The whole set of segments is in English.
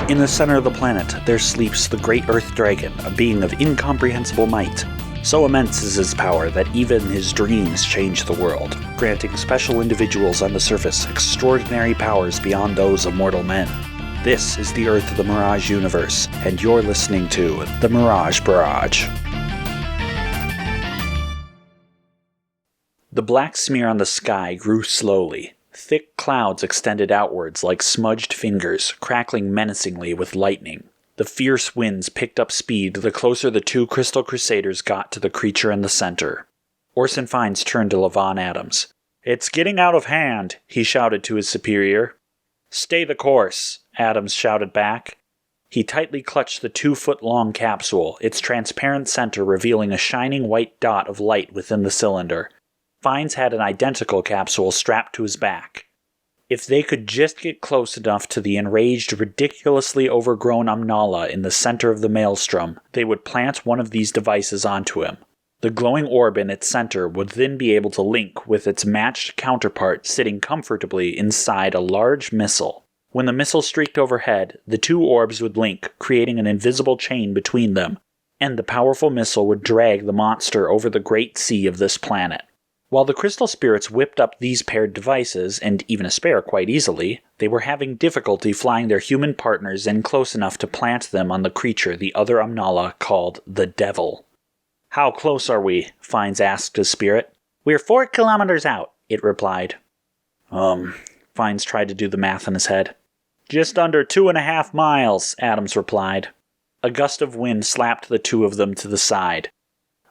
In the center of the planet, there sleeps the great Earth Dragon, a being of incomprehensible might. So immense is his power that even his dreams change the world, granting special individuals on the surface extraordinary powers beyond those of mortal men. This is the Earth of the Mirage universe, and you're listening to the Mirage Barrage. The black smear on the sky grew slowly. Thick clouds extended outwards like smudged fingers, crackling menacingly with lightning. The fierce winds picked up speed the closer the two Crystal Crusaders got to the creature in the center. Orson Fiennes turned to Levon Adams. "It's getting out of hand," he shouted to his superior. "Stay the course," Adams shouted back. He tightly clutched the 2-foot-long capsule, its transparent center revealing a shining white dot of light within the cylinder. Fiennes had an identical capsule strapped to his back. If they could just get close enough to the enraged, ridiculously overgrown Amnala in the center of the maelstrom, they would plant one of these devices onto him. The glowing orb in its center would then be able to link with its matched counterpart sitting comfortably inside a large missile. When the missile streaked overhead, the two orbs would link, creating an invisible chain between them, and the powerful missile would drag the monster over the great sea of this planet. While the Crystal Spirits whipped up these paired devices, and even a spare quite easily, they were having difficulty flying their human partners in close enough to plant them on the creature the other Amnala called the Devil. "How close are we?" Fiennes asked his spirit. "We're 4 kilometers out," it replied. Fiennes tried to do the math in his head. "Just under 2.5 miles, Adams replied. A gust of wind slapped the two of them to the side.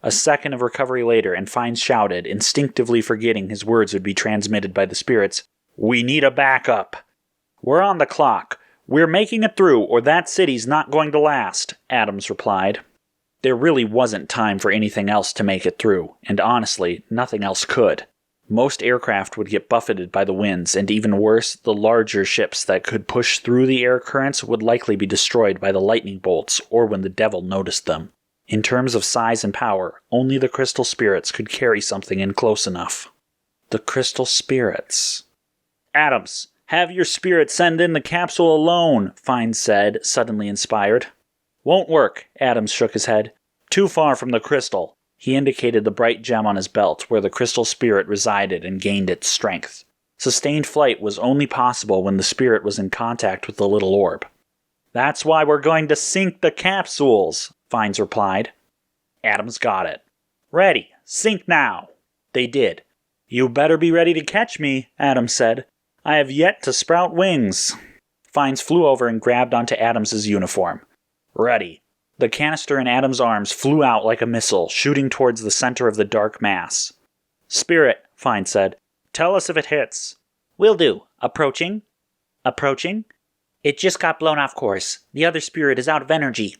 A second of recovery later, and Fiennes shouted, instinctively forgetting his words would be transmitted by the spirits, "We need a backup!" "We're on the clock. We're making it through, or that city's not going to last," Adams replied. There really wasn't time for anything else to make it through, and honestly, nothing else could. Most aircraft would get buffeted by the winds, and even worse, the larger ships that could push through the air currents would likely be destroyed by the lightning bolts or when the Devil noticed them. In terms of size and power, only the Crystal Spirits could carry something in close enough. The Crystal Spirits. "Adams, have your spirit send in the capsule alone," Fiennes said, suddenly inspired. "Won't work," Adams shook his head. "Too far from the crystal." He indicated the bright gem on his belt where the Crystal Spirit resided and gained its strength. Sustained flight was only possible when the spirit was in contact with the little orb. "That's why we're going to sink the capsules," Fiennes replied. Adams got it. "Ready. Sink now." They did. "You better be ready to catch me," Adams said. "I have yet to sprout wings." Fiennes flew over and grabbed onto Adams's uniform. "Ready." The canister in Adams' arms flew out like a missile, shooting towards the center of the dark mass. "Spirit," Fiennes said. "Tell us if it hits." "Will do. Approaching." "Approaching?" "It just got blown off course. The other spirit is out of energy."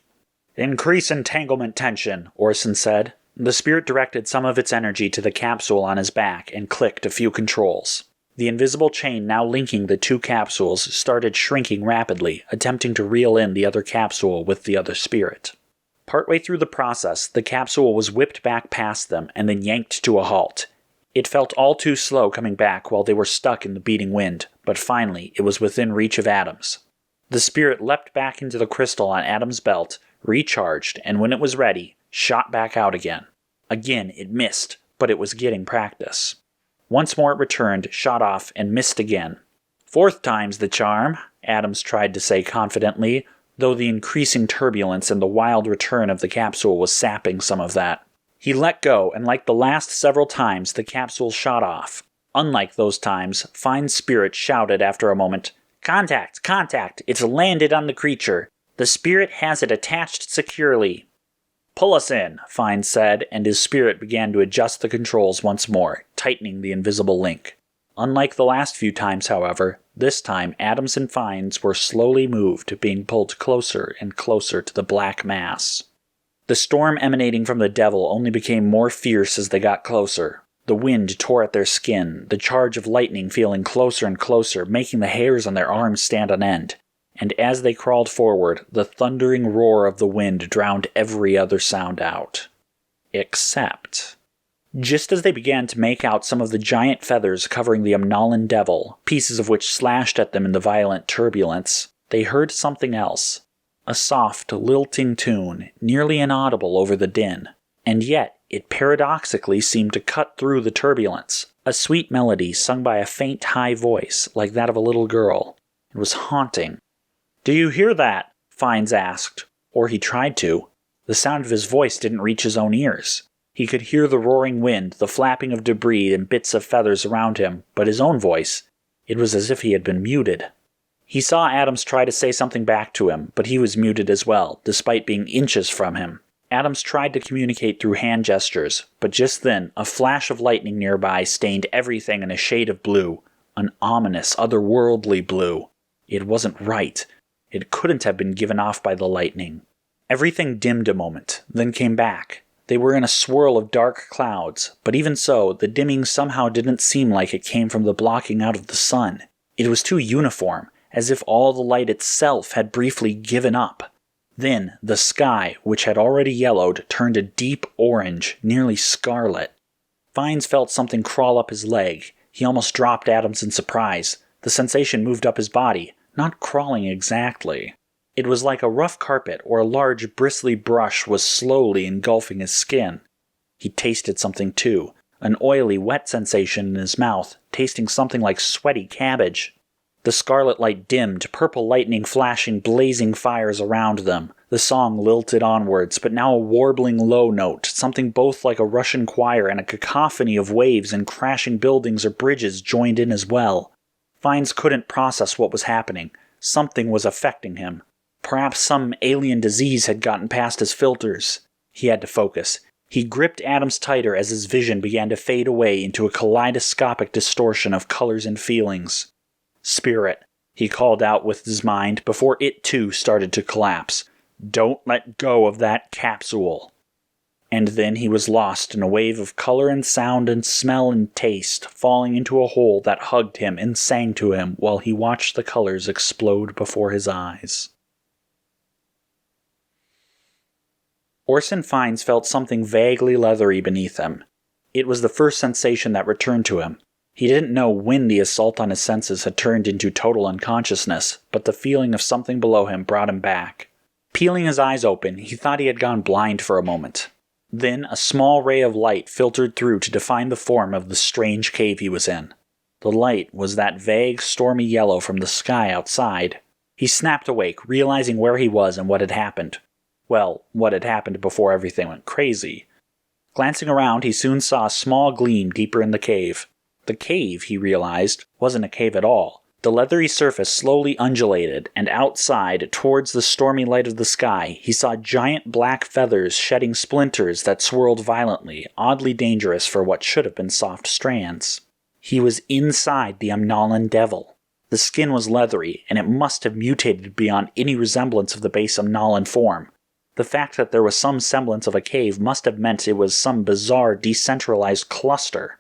"Increase entanglement tension," Orson said. The spirit directed some of its energy to the capsule on his back and clicked a few controls. The invisible chain now linking the two capsules started shrinking rapidly, attempting to reel in the other capsule with the other spirit. Partway through the process, the capsule was whipped back past them and then yanked to a halt. It felt all too slow coming back while they were stuck in the beating wind, but finally it was within reach of Adams. The spirit leapt back into the crystal on Adams' belt, recharged, and when it was ready, shot back out again. Again it missed, but it was getting practice. Once more it returned, shot off, and missed again. "4th time's the charm," Adams tried to say confidently, though the increasing turbulence and the wild return of the capsule was sapping some of that. He let go, and like the last several times, the capsule shot off. Unlike those times, Fiennes' spirit shouted after a moment, "Contact! Contact! It's landed on the creature. The spirit has it attached securely." "Pull us in," Fiennes said, and his spirit began to adjust the controls once more, tightening the invisible link. Unlike the last few times, however, this time Adams and Fiennes were slowly moved, being pulled closer and closer to the black mass. The storm emanating from the Devil only became more fierce as they got closer. The wind tore at their skin, the charge of lightning feeling closer and closer, making the hairs on their arms stand on end. And as they crawled forward, the thundering roar of the wind drowned every other sound out. Except... Just as they began to make out some of the giant feathers covering the Amnalan Devil, pieces of which slashed at them in the violent turbulence, they heard something else. A soft, lilting tune, nearly inaudible over the din. And yet, it paradoxically seemed to cut through the turbulence. A sweet melody sung by a faint, high voice, like that of a little girl. It was haunting. "Do you hear that?" Fiennes asked. Or he tried to. The sound of his voice didn't reach his own ears. He could hear the roaring wind, the flapping of debris and bits of feathers around him, but his own voice, it was as if he had been muted. He saw Adams try to say something back to him, but he was muted as well, despite being inches from him. Adams tried to communicate through hand gestures, but just then, a flash of lightning nearby stained everything in a shade of blue, an ominous, otherworldly blue. It wasn't right. It couldn't have been given off by the lightning. Everything dimmed a moment, then came back. They were in a swirl of dark clouds, but even so, the dimming somehow didn't seem like it came from the blocking out of the sun. It was too uniform, as if all the light itself had briefly given up. Then, the sky, which had already yellowed, turned a deep orange, nearly scarlet. Fiennes felt something crawl up his leg. He almost dropped Adams in surprise. The sensation moved up his body, not crawling exactly. It was like a rough carpet or a large bristly brush was slowly engulfing his skin. He tasted something too, an oily, wet sensation in his mouth, tasting something like sweaty cabbage. The scarlet light dimmed, purple lightning flashing blazing fires around them. The song lilted onwards, but now a warbling low note, something both like a Russian choir and a cacophony of waves and crashing buildings or bridges joined in as well. Fiennes couldn't process what was happening. Something was affecting him. Perhaps some alien disease had gotten past his filters. He had to focus. He gripped Adams tighter as his vision began to fade away into a kaleidoscopic distortion of colors and feelings. "Spirit," he called out with his mind before it too started to collapse. "Don't let go of that capsule." And then he was lost in a wave of color and sound and smell and taste, falling into a hole that hugged him and sang to him while he watched the colors explode before his eyes. Orson Fiennes felt something vaguely leathery beneath him. It was the first sensation that returned to him. He didn't know when the assault on his senses had turned into total unconsciousness, but the feeling of something below him brought him back. Peeling his eyes open, he thought he had gone blind for a moment. Then a small ray of light filtered through to define the form of the strange cave he was in. The light was that vague, stormy yellow from the sky outside. He snapped awake, realizing where he was and what had happened. Well, what had happened before everything went crazy. Glancing around, he soon saw a small gleam deeper in the cave. The cave, he realized, wasn't a cave at all. The leathery surface slowly undulated, and outside, towards the stormy light of the sky, he saw giant black feathers shedding splinters that swirled violently, oddly dangerous for what should have been soft strands. He was inside the Amnalan Devil. The skin was leathery, and it must have mutated beyond any resemblance of the base Amnalan form. The fact that there was some semblance of a cave must have meant it was some bizarre, decentralized cluster.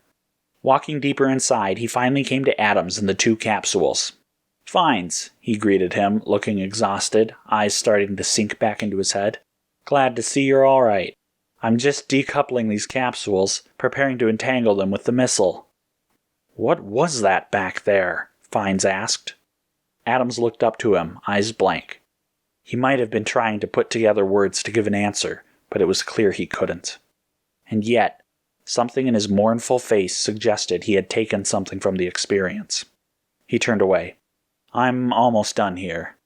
Walking deeper inside, he finally came to Adams and the two capsules. "Fiennes," he greeted him, looking exhausted, eyes starting to sink back into his head. "Glad to see you're all right. I'm just decoupling these capsules, preparing to entangle them with the missile." "What was that back there?" Fiennes asked. Adams looked up to him, eyes blank. He might have been trying to put together words to give an answer, but it was clear he couldn't. And yet, something in his mournful face suggested he had taken something from the experience. He turned away. "I'm almost done here."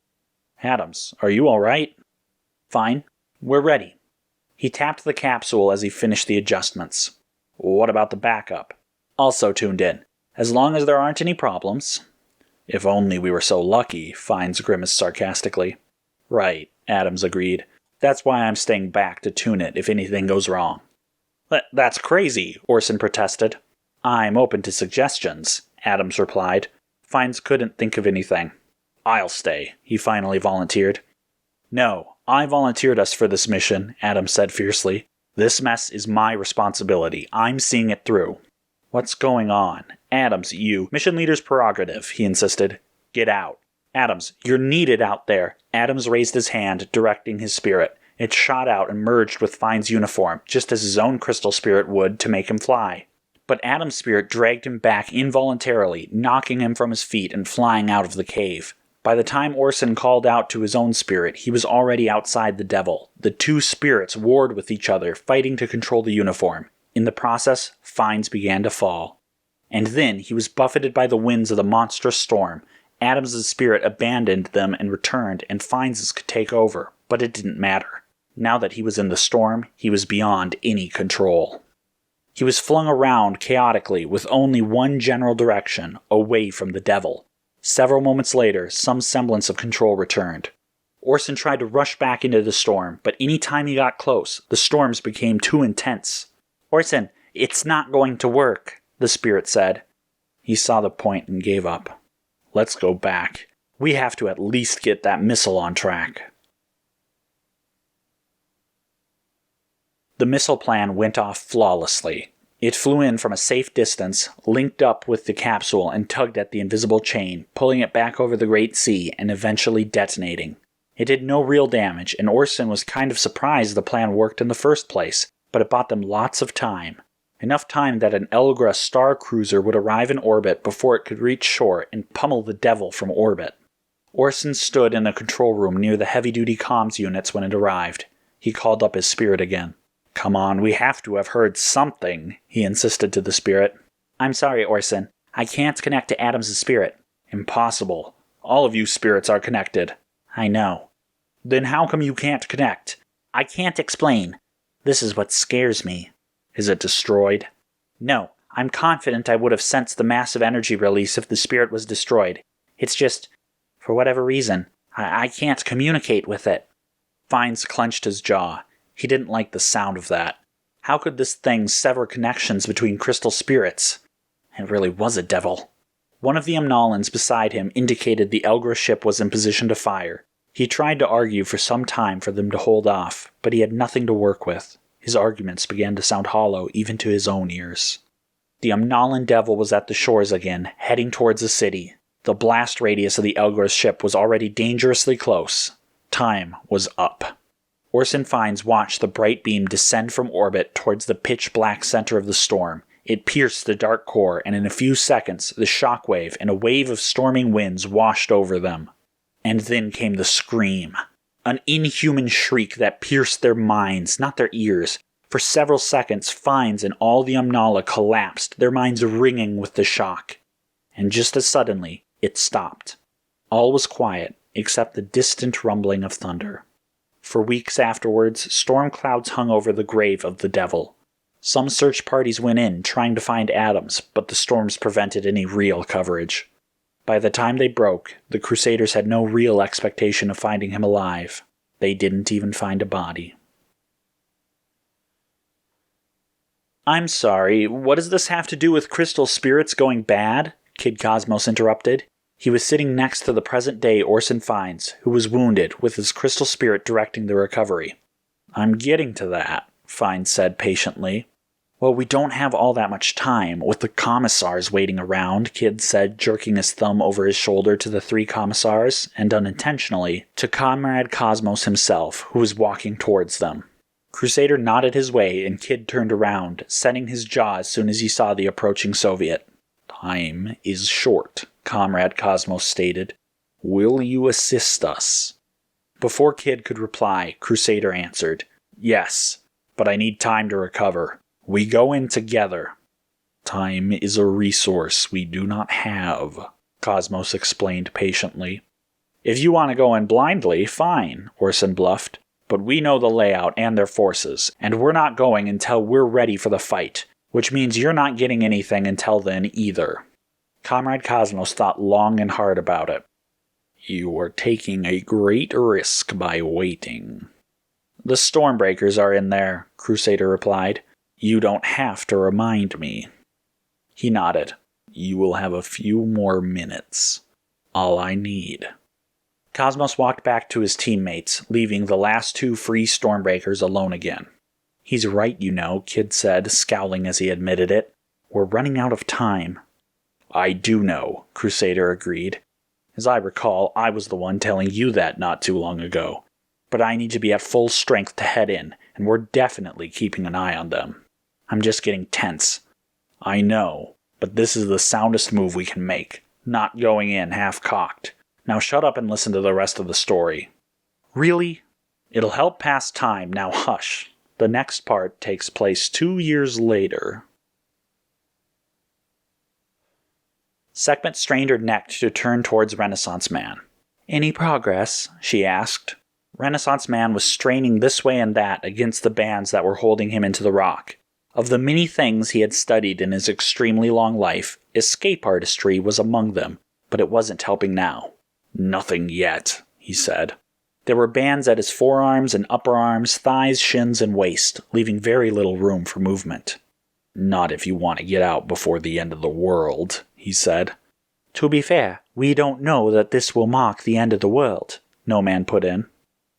"Adams, are you all right?" "Fine. We're ready." He tapped the capsule as he finished the adjustments. "What about the backup?" "Also tuned in. As long as there aren't any problems." "If only we were so lucky," Fiennes grimaced sarcastically. "Right," Adams agreed. "That's why I'm staying back to tune it if anything goes wrong." That's crazy," Orson protested. "I'm open to suggestions," Adams replied. Fiennes couldn't think of anything. "I'll stay," he finally volunteered. "No, I volunteered us for this mission," Adams said fiercely. "This mess is my responsibility. I'm seeing it through." "What's going on?" "Adams, you—" "Mission leader's prerogative," he insisted. "Get out." "Adams, you're needed out there." Adams raised his hand, directing his spirit. It shot out and merged with Fiennes' uniform, just as his own crystal spirit would to make him fly. But Adams' spirit dragged him back involuntarily, knocking him from his feet and flying out of the cave. By the time Orson called out to his own spirit, he was already outside the devil. The two spirits warred with each other, fighting to control the uniform. In the process, fines began to fall. And then he was buffeted by the winds of the monstrous storm. Adams' spirit abandoned them and returned, and Fiennes' could take over. But it didn't matter. Now that he was in the storm, he was beyond any control. He was flung around chaotically with only one general direction, away from the devil. Several moments later, some semblance of control returned. Orson tried to rush back into the storm, but any time he got close, the storms became too intense. "Orson, it's not going to work," the spirit said. He saw the point and gave up. "Let's go back. We have to at least get that missile on track." The missile plan went off flawlessly. It flew in from a safe distance, linked up with the capsule and tugged at the invisible chain, pulling it back over the Great Sea and eventually detonating. It did no real damage, and Orson was kind of surprised the plan worked in the first place, but it bought them lots of time. Enough time that an Elgra star cruiser would arrive in orbit before it could reach shore and pummel the devil from orbit. Orson stood in the control room near the heavy-duty comms units when it arrived. He called up his spirit again. "Come on, we have to have heard something," he insisted to the spirit. "I'm sorry, Orson. I can't connect to Adams' spirit." "Impossible. All of you spirits are connected." "I know." "Then how come you can't connect?" "I can't explain. This is what scares me." "Is it destroyed?" "No. I'm confident I would have sensed the massive energy release if the spirit was destroyed. It's just, for whatever reason, I can't communicate with it." Fiennes clenched his jaw. He didn't like the sound of that. How could this thing sever connections between crystal spirits? It really was a devil. One of the Amnolans beside him indicated the Elgra ship was in position to fire. He tried to argue for some time for them to hold off, but he had nothing to work with. His arguments began to sound hollow even to his own ears. The Amnolan devil was at the shores again, heading towards the city. The blast radius of the Elgra's ship was already dangerously close. Time was up. Orson Fiennes watched the bright beam descend from orbit towards the pitch-black center of the storm. It pierced the dark core, and in a few seconds, the shockwave and a wave of storming winds washed over them. And then came the scream. An inhuman shriek that pierced their minds, not their ears. For several seconds, Fiennes and all the Amnala collapsed, their minds ringing with the shock. And just as suddenly, it stopped. All was quiet, except the distant rumbling of thunder. For weeks afterwards, storm clouds hung over the grave of the devil. Some search parties went in, trying to find Adams, but the storms prevented any real coverage. By the time they broke, the Crusaders had no real expectation of finding him alive. They didn't even find a body. "I'm sorry, what does this have to do with crystal spirits going bad?" Kid Cosmos interrupted. He was sitting next to the present-day Orson Fiennes, who was wounded, with his crystal spirit directing the recovery. "I'm getting to that," Fiennes said patiently. "Well, we don't have all that much time, with the Commissars waiting around," Kid said, jerking his thumb over his shoulder to the 3 Commissars, and unintentionally, to Comrade Cosmos himself, who was walking towards them. Crusader nodded his way, and Kid turned around, setting his jaw as soon as he saw the approaching Soviet. "Time is short," Comrade Cosmos stated. "Will you assist us?" Before Kid could reply, Crusader answered, "Yes, but I need time to recover. We go in together." "Time is a resource we do not have," Cosmos explained patiently. "If you want to go in blindly, fine," Orson bluffed. "But we know the layout and their forces, and we're not going until we're ready for the fight, which means you're not getting anything until then either." Comrade Cosmos thought long and hard about it. "You are taking a great risk by waiting." "The Stormbreakers are in there," Crusader replied. "You don't have to remind me." He nodded. "You will have a few more minutes. All I need." Cosmos walked back to his teammates, leaving the last 2 free Stormbreakers alone again. "He's right, you know," Kid said, scowling as he admitted it. "We're running out of time." "I do know," Crusader agreed. "As I recall, I was the one telling you that not too long ago. But I need to be at full strength to head in, and we're definitely keeping an eye on them. I'm just getting tense." "I know, but this is the soundest move we can make, not going in half-cocked. Now shut up and listen to the rest of the story. Really? It'll help pass time, now hush. The next part takes place 2 years later. Sekhmet strained her neck to turn towards Renaissance Man. Any progress? She asked. Renaissance Man was straining this way and that against the bands that were holding him into the rock. Of the many things he had studied in his extremely long life, escape artistry was among them, but it wasn't helping now. Nothing yet, he said. There were bands at his forearms and upper arms, thighs, shins, and waist, leaving very little room for movement. Not if you want to get out before the end of the world, he said. To be fair, we don't know that this will mark the end of the world, No Man put in.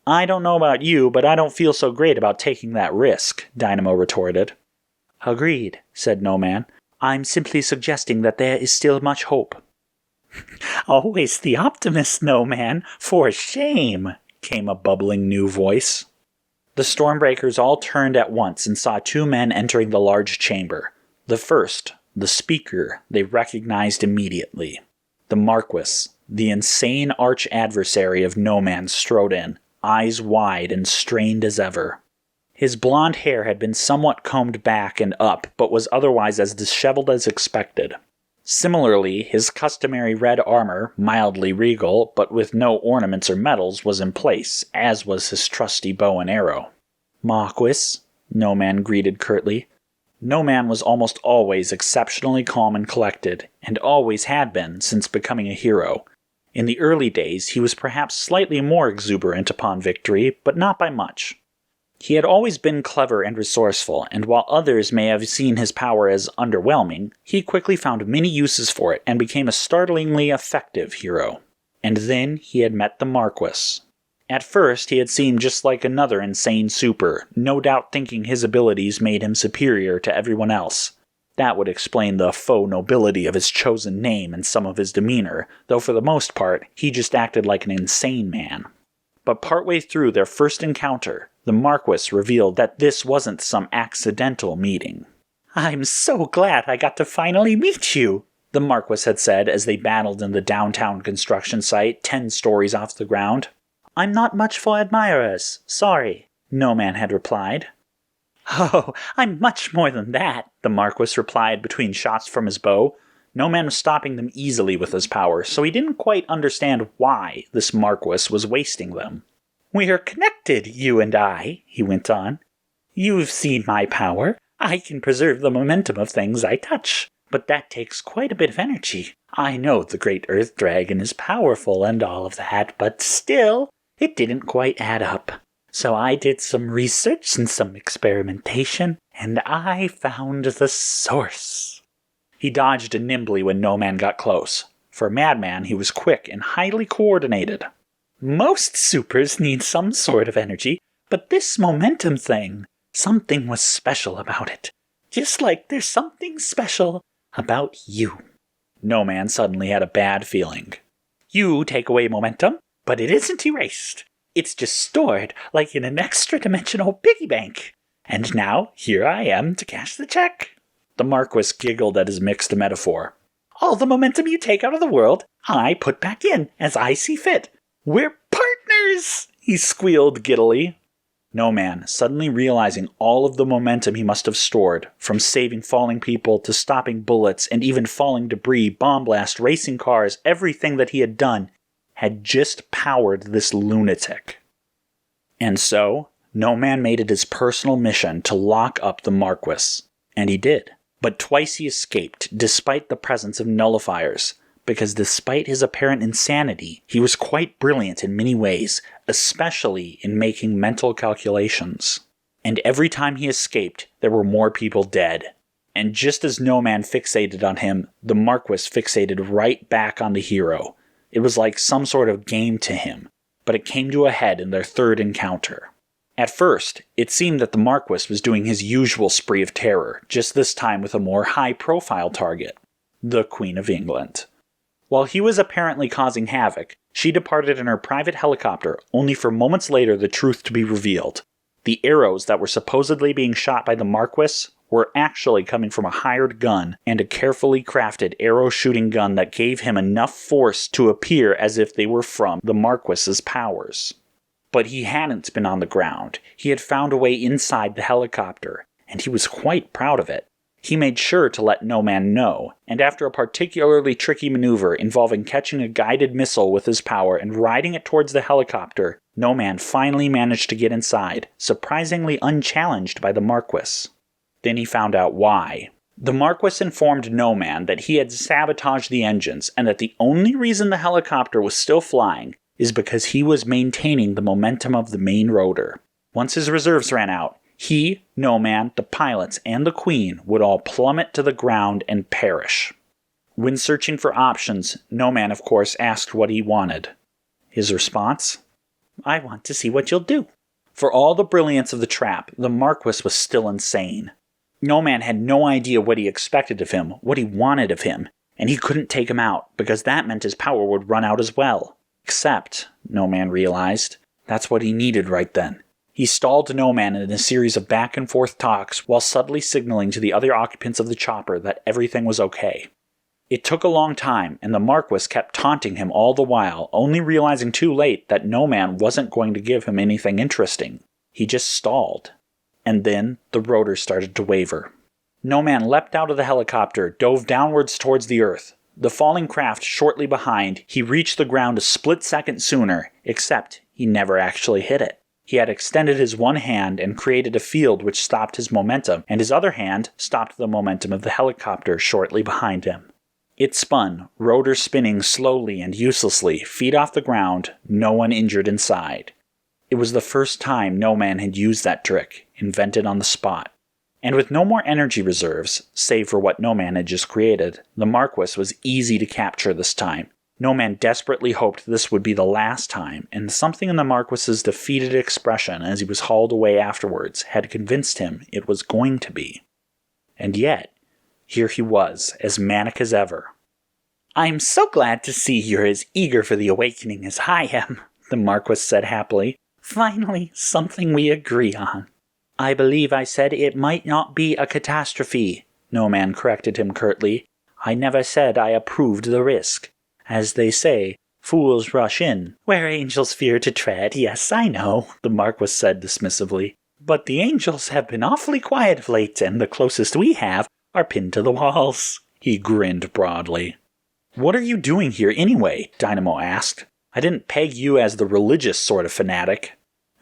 I don't know about you, but I don't feel so great about taking that risk, Dynamo retorted. Agreed, said No Man. I'm simply suggesting that there is still much hope. Always the optimist, No Man. For shame, came a bubbling new voice. The Stormbreakers all turned at once and saw 2 men entering the large chamber. The first, the speaker, they recognized immediately. The Marquis, the insane arch-adversary of No Man, strode in, eyes wide and strained as ever. His blonde hair had been somewhat combed back and up, but was otherwise as disheveled as expected. Similarly, his customary red armor, mildly regal, but with no ornaments or medals, was in place, as was his trusty bow and arrow. Marquis, No Man greeted curtly. No Man was almost always exceptionally calm and collected, and always had been since becoming a hero. In the early days, he was perhaps slightly more exuberant upon victory, but not by much. He had always been clever and resourceful, and while others may have seen his power as underwhelming, he quickly found many uses for it and became a startlingly effective hero. And then he had met the Marquis. At first, he had seemed just like another insane super, no doubt thinking his abilities made him superior to everyone else. That would explain the faux nobility of his chosen name and some of his demeanor, though for the most part, he just acted like an insane man. But partway through their first encounter, the Marquis revealed that this wasn't some accidental meeting. I'm so glad I got to finally meet you, the Marquis had said as they battled in the downtown construction site 10 stories off the ground. I'm not much for admirers, sorry, No Man had replied. Oh, I'm much more than that, the Marquis replied between shots from his bow. No Man was stopping them easily with his power, so he didn't quite understand why this Marquis was wasting them. We're connected, you and I, he went on. You've seen my power. I can preserve the momentum of things I touch, but that takes quite a bit of energy. I know the great Earth Dragon is powerful and all of that, but still, it didn't quite add up. So I did some research and some experimentation, and I found the source. He dodged nimbly when No Man got close. For a madman, he was quick and highly coordinated. Most supers need some sort of energy, but this momentum thing, something was special about it. Just like there's something special about you. No Man suddenly had a bad feeling. You take away momentum, but it isn't erased. It's just stored like in an extra-dimensional piggy bank. And now, here I am to cash the check. The Marquis giggled at his mixed metaphor. All the momentum you take out of the world, I put back in as I see fit. We're partners, he squealed giddily. No Man, suddenly realizing all of the momentum he must have stored, from saving falling people to stopping bullets and even falling debris, bomb blast, racing cars, everything that he had done, had just powered this lunatic. And so, No Man made it his personal mission to lock up the Marquis. And he did. But twice he escaped, despite the presence of nullifiers, because despite his apparent insanity, he was quite brilliant in many ways, especially in making mental calculations. And every time he escaped, there were more people dead. And just as No Man fixated on him, the Marquis fixated right back on the hero. It was like some sort of game to him, but it came to a head in their third encounter. At first, it seemed that the Marquis was doing his usual spree of terror, just this time with a more high-profile target, the Queen of England. While he was apparently causing havoc, she departed in her private helicopter, only for moments later the truth to be revealed. The arrows that were supposedly being shot by the Marquis were actually coming from a hired gun and a carefully crafted arrow-shooting gun that gave him enough force to appear as if they were from the Marquis's powers. But he hadn't been on the ground. He had found a way inside the helicopter, and he was quite proud of it. He made sure to let No Man know, and after a particularly tricky maneuver involving catching a guided missile with his power and riding it towards the helicopter, No Man finally managed to get inside, surprisingly unchallenged by the Marquis. Then he found out why. The Marquis informed No Man that he had sabotaged the engines, and that the only reason the helicopter was still flying is because he was maintaining the momentum of the main rotor. Once his reserves ran out, he, No Man, the pilots, and the Queen would all plummet to the ground and perish. When searching for options, No Man, of course, asked what he wanted. His response? I want to see what you'll do. For all the brilliance of the trap, the Marquis was still insane. No Man had no idea what he expected of him, what he wanted of him, and he couldn't take him out, because that meant his power would run out as well. Except, No Man realized, that's what he needed right then. He stalled No Man in a series of back-and-forth talks while subtly signaling to the other occupants of the chopper that everything was okay. It took a long time, and the Marquis kept taunting him all the while, only realizing too late that No Man wasn't going to give him anything interesting. He just stalled. And then the rotor started to waver. No Man leapt out of the helicopter, dove downwards towards the earth. The falling craft shortly behind, he reached the ground a split second sooner, except he never actually hit it. He had extended his one hand and created a field which stopped his momentum, and his other hand stopped the momentum of the helicopter shortly behind him. It spun, rotor spinning slowly and uselessly, feet off the ground, no one injured inside. It was the first time No Man had used that trick, invented on the spot. And with no more energy reserves, save for what No Man had just created, the Marquis was easy to capture this time. No Man desperately hoped this would be the last time, and something in the Marquis's defeated expression as he was hauled away afterwards had convinced him it was going to be. And yet, here he was, as manic as ever. I'm so glad to see you're as eager for the awakening as I am, the Marquis said happily. Finally, something we agree on. I believe I said it might not be a catastrophe, No Man corrected him curtly. I never said I approved the risk. As they say, fools rush in, where angels fear to tread. Yes, I know, the Marquis said dismissively. But the angels have been awfully quiet of late, and the closest we have are pinned to the walls. He grinned broadly. What are you doing here anyway? Dynamo asked. I didn't peg you as the religious sort of fanatic.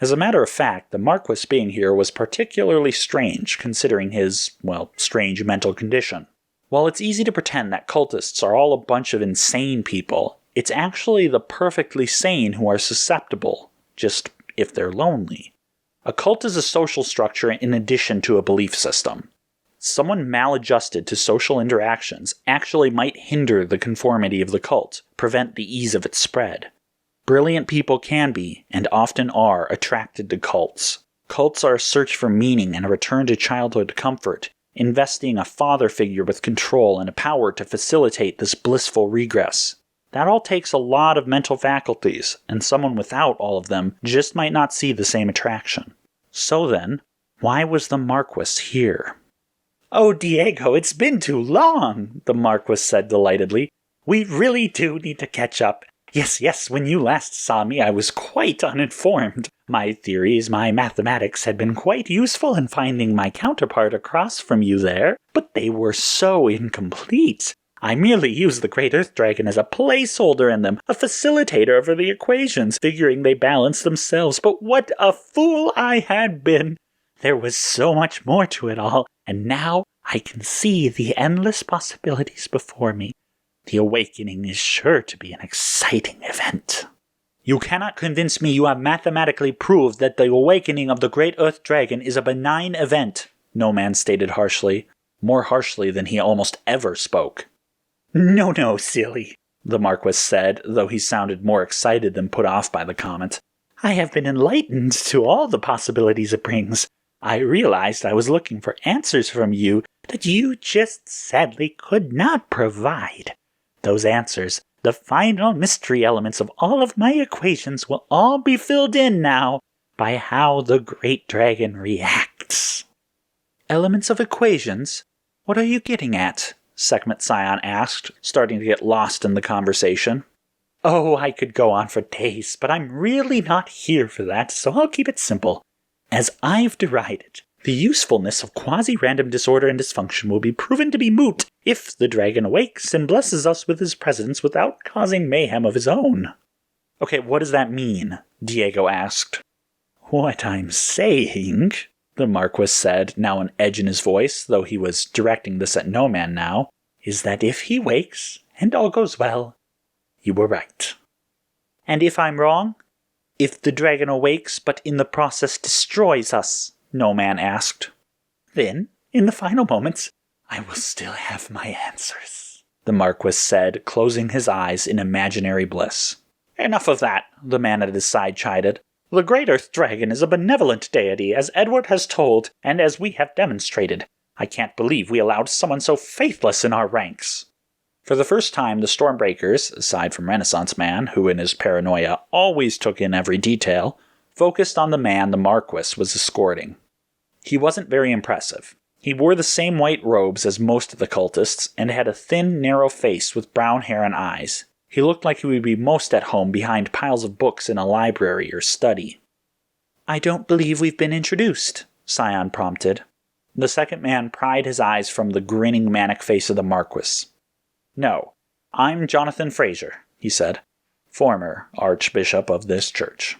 As a matter of fact, the Marquis being here was particularly strange, considering his, strange mental condition. While it's easy to pretend that cultists are all a bunch of insane people, it's actually the perfectly sane who are susceptible, just if they're lonely. A cult is a social structure in addition to a belief system. Someone maladjusted to social interactions actually might hinder the conformity of the cult, prevent the ease of its spread. Brilliant people can be, and often are, attracted to cults. Cults are a search for meaning and a return to childhood comfort, investing a father figure with control and a power to facilitate this blissful regress. That all takes a lot of mental faculties, and someone without all of them just might not see the same attraction. So then, why was the Marquis here? Oh, Diego, it's been too long, the Marquis said delightedly. We really do need to catch up. Yes, when you last saw me, I was quite uninformed. My theories, my mathematics had been quite useful in finding my counterpart across from you there, but they were so incomplete. I merely used the Great Earth Dragon as a placeholder in them, a facilitator for the equations, figuring they balanced themselves. But what a fool I had been! There was so much more to it all, and now I can see the endless possibilities before me. The awakening is sure to be an exciting event. You cannot convince me you have mathematically proved that the awakening of the Great Earth Dragon is a benign event, No Man stated harshly, more harshly than he almost ever spoke. No, silly, the Marquis said, though he sounded more excited than put off by the comment. I have been enlightened to all the possibilities it brings. I realized I was looking for answers from you that you just sadly could not provide. Those answers, the final mystery elements of all of my equations, will all be filled in now by how the Great Dragon reacts. Elements of equations? What are you getting at? Sekhmet Scion asked, starting to get lost in the conversation. Oh, I could go on for days, but I'm really not here for that, so I'll keep it simple. As I've derided, the usefulness of quasi-random disorder and dysfunction will be proven to be moot if the dragon awakes and blesses us with his presence without causing mayhem of his own. Okay, what does that mean? Diego asked. What I'm saying, the Marquis said, now an edge in his voice, though he was directing this at no man now, is that if he wakes, and all goes well, you were right. And if I'm wrong? If the dragon awakes but in the process destroys us, no man asked. Then, in the final moments, I will still have my answers, the Marquis said, closing his eyes in imaginary bliss. Enough of that, the man at his side chided. The great Earth Dragon is a benevolent deity, as Edward has told, and as we have demonstrated. I can't believe we allowed someone so faithless in our ranks. For the first time, the Stormbreakers, aside from Renaissance Man, who in his paranoia always took in every detail, focused on the man the Marquis was escorting. He wasn't very impressive. He wore the same white robes as most of the cultists, and had a thin, narrow face with brown hair and eyes. He looked like he would be most at home behind piles of books in a library or study. I don't believe we've been introduced, Scion prompted. The second man pried his eyes from the grinning manic face of the Marquis. No, I'm Jonathan Fraser, he said, former Archbishop of this church.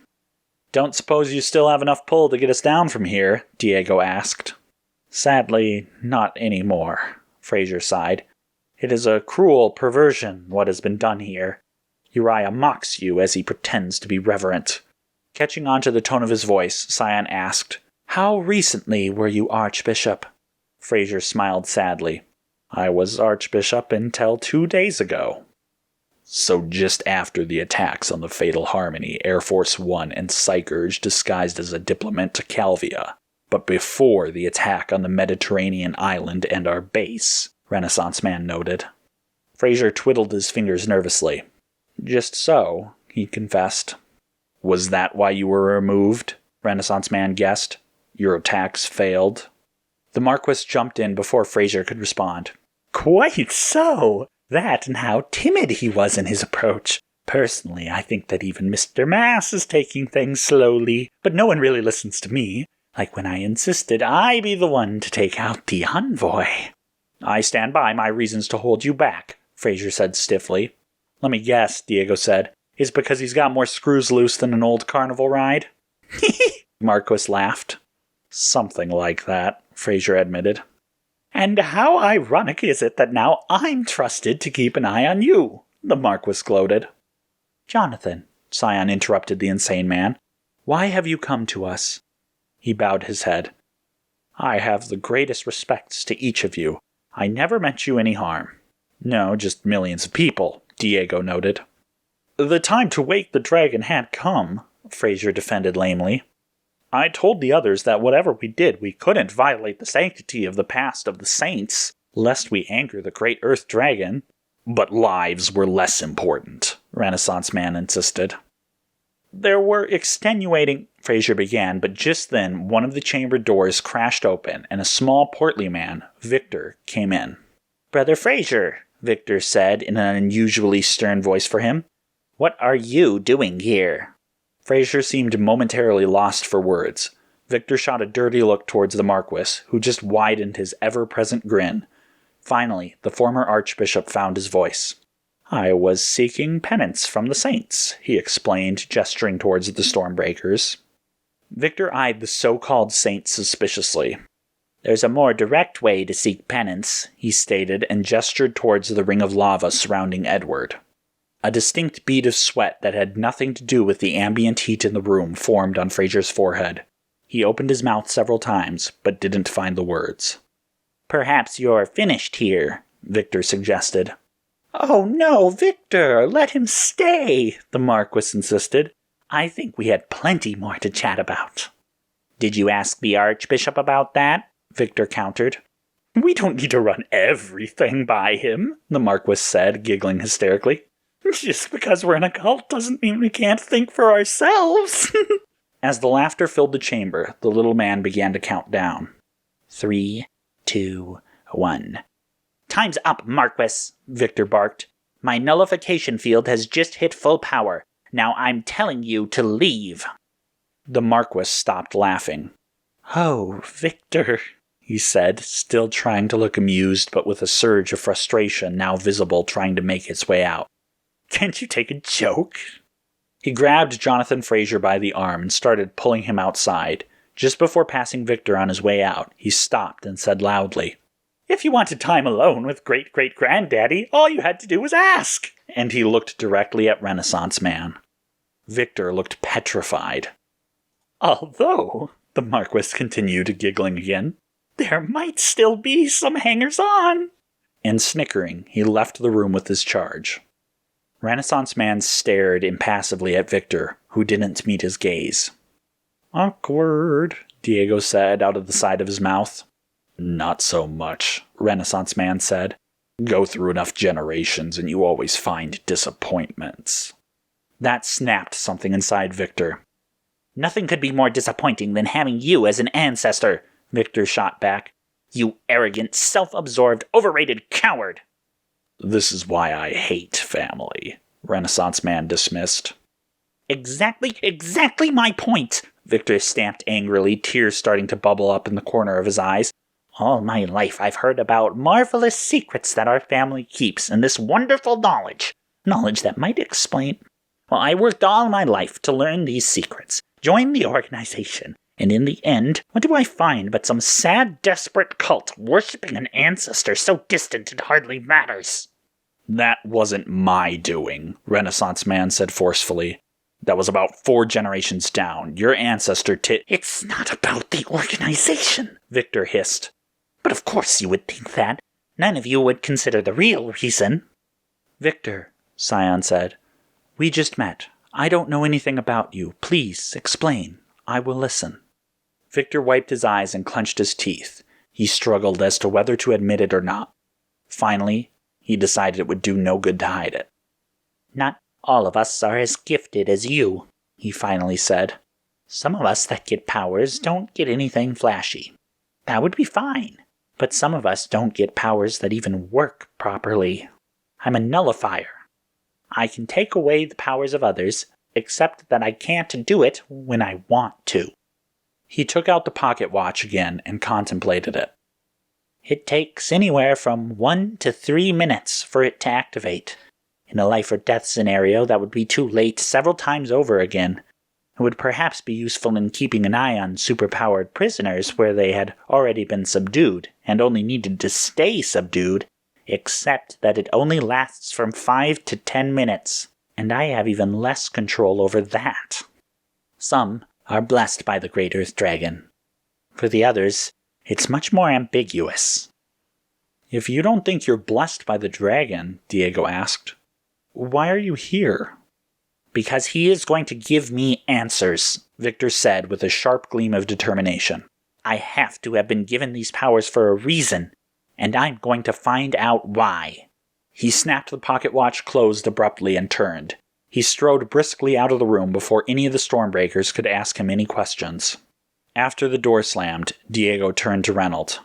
Don't suppose you still have enough pull to get us down from here? Diego asked. Sadly, not any more, Fraser sighed. It is a cruel perversion, what has been done here. Uriah mocks you as he pretends to be reverent. Catching on to the tone of his voice, Scion asked, How recently were you Archbishop? Fraser smiled sadly. I was Archbishop until 2 days ago. So just after the attacks on the Fatal Harmony, Air Force One, and Psychurge disguised as a diplomat to Calvia, but before the attack on the Mediterranean island and our base, Renaissance Man noted. Fraser twiddled his fingers nervously. Just so, he confessed. Was that why you were removed? Renaissance Man guessed. Your attacks failed. The Marquis jumped in before Fraser could respond. Quite so! That and how timid he was in his approach. Personally, I think that even Mr. Mass is taking things slowly, but no one really listens to me, like when I insisted I be the one to take out the envoy. I stand by my reasons to hold you back, Fraser said stiffly. Let me guess, Diego said. Is because he's got more screws loose than an old carnival ride? Marquis laughed. Something like that, Fraser admitted. And how ironic is it that now I'm trusted to keep an eye on you, the Marquis gloated. Jonathan, Scion interrupted the insane man, why have you come to us? He bowed his head. I have the greatest respects to each of you. I never meant you any harm. No, just millions of people, Diego noted. The time to wake the dragon had come, Fraser defended lamely. I told the others that whatever we did, we couldn't violate the sanctity of the past of the saints, lest we anger the great Earth Dragon. But lives were less important, Renaissance Man insisted. There were extenuating, Fraser began, but just then one of the chamber doors crashed open, and a small portly man, Victor, came in. Brother Fraser, Victor said in an unusually stern voice for him. What are you doing here? Fraser seemed momentarily lost for words. Victor shot a dirty look towards the Marquis, who just widened his ever-present grin. Finally, the former Archbishop found his voice. I was seeking penance from the saints, he explained, gesturing towards the Stormbreakers. Victor eyed the so-called saints suspiciously. There's a more direct way to seek penance, he stated, and gestured towards the ring of lava surrounding Edward. A distinct bead of sweat that had nothing to do with the ambient heat in the room formed on Fraser's forehead. He opened his mouth several times, but didn't find the words. Perhaps you're finished here, Victor suggested. Oh no, Victor, let him stay, the Marquis insisted. I think we had plenty more to chat about. Did you ask the Archbishop about that? Victor countered. We don't need to run everything by him, the Marquis said, giggling hysterically. Just because we're in a cult doesn't mean we can't think for ourselves. As the laughter filled the chamber, the little man began to count down. 3, 2, 1. Time's up, Marquis, Victor barked. My nullification field has just hit full power. Now I'm telling you to leave. The Marquis stopped laughing. Oh, Victor, he said, still trying to look amused but with a surge of frustration now visible trying to make its way out. Can't you take a joke? He grabbed Jonathan Fraser by the arm and started pulling him outside. Just before passing Victor on his way out, he stopped and said loudly, If you wanted time alone with great-great-granddaddy, all you had to do was ask. And he looked directly at Renaissance Man. Victor looked petrified. Although, the Marquis continued, giggling again, there might still be some hangers-on. And snickering, he left the room with his charge. Renaissance Man stared impassively at Victor, who didn't meet his gaze. Awkward, Diego said out of the side of his mouth. Not so much, Renaissance Man said. Go through enough generations and you always find disappointments. That snapped something inside Victor. Nothing could be more disappointing than having you as an ancestor, Victor shot back. You arrogant, self-absorbed, overrated coward. This is why I hate family, Renaissance Man dismissed. Exactly my point, Victor stamped angrily, tears starting to bubble up in the corner of his eyes. All my life I've heard about marvelous secrets that our family keeps, and this wonderful knowledge that might explain. Well, I worked all my life to learn these secrets, join the organization, and in the end, what do I find but some sad, desperate cult worshipping an ancestor so distant it hardly matters? That wasn't my doing, Renaissance Man said forcefully. That was about 4 generations down. Your ancestor It's not about the organization, Victor hissed. But of course you would think that. None of you would consider the real reason. Victor, Scion said, we just met. I don't know anything about you. Please, explain. I will listen. Victor wiped his eyes and clenched his teeth. He struggled as to whether to admit it or not. Finally, he decided it would do no good to hide it. Not all of us are as gifted as you, he finally said. Some of us that get powers don't get anything flashy. That would be fine. But some of us don't get powers that even work properly. I'm a nullifier. I can take away the powers of others, except that I can't do it when I want to. He took out the pocket watch again and contemplated it. It takes anywhere from 1 to 3 minutes for it to activate. In a life or death scenario, that would be too late several times over again. It would perhaps be useful in keeping an eye on superpowered prisoners where they had already been subdued and only needed to stay subdued, except that it only lasts from 5 to 10 minutes, and I have even less control over that. Some are blessed by the Great Earth Dragon. For the others, it's much more ambiguous. If you don't think you're blessed by the dragon, Diego asked, why are you here? Because he is going to give me answers, Victor said with a sharp gleam of determination. I have to have been given these powers for a reason, and I'm going to find out why. He snapped the pocket watch closed abruptly and turned. He strode briskly out of the room before any of the Stormbreakers could ask him any questions. After the door slammed, Diego turned to Reynold.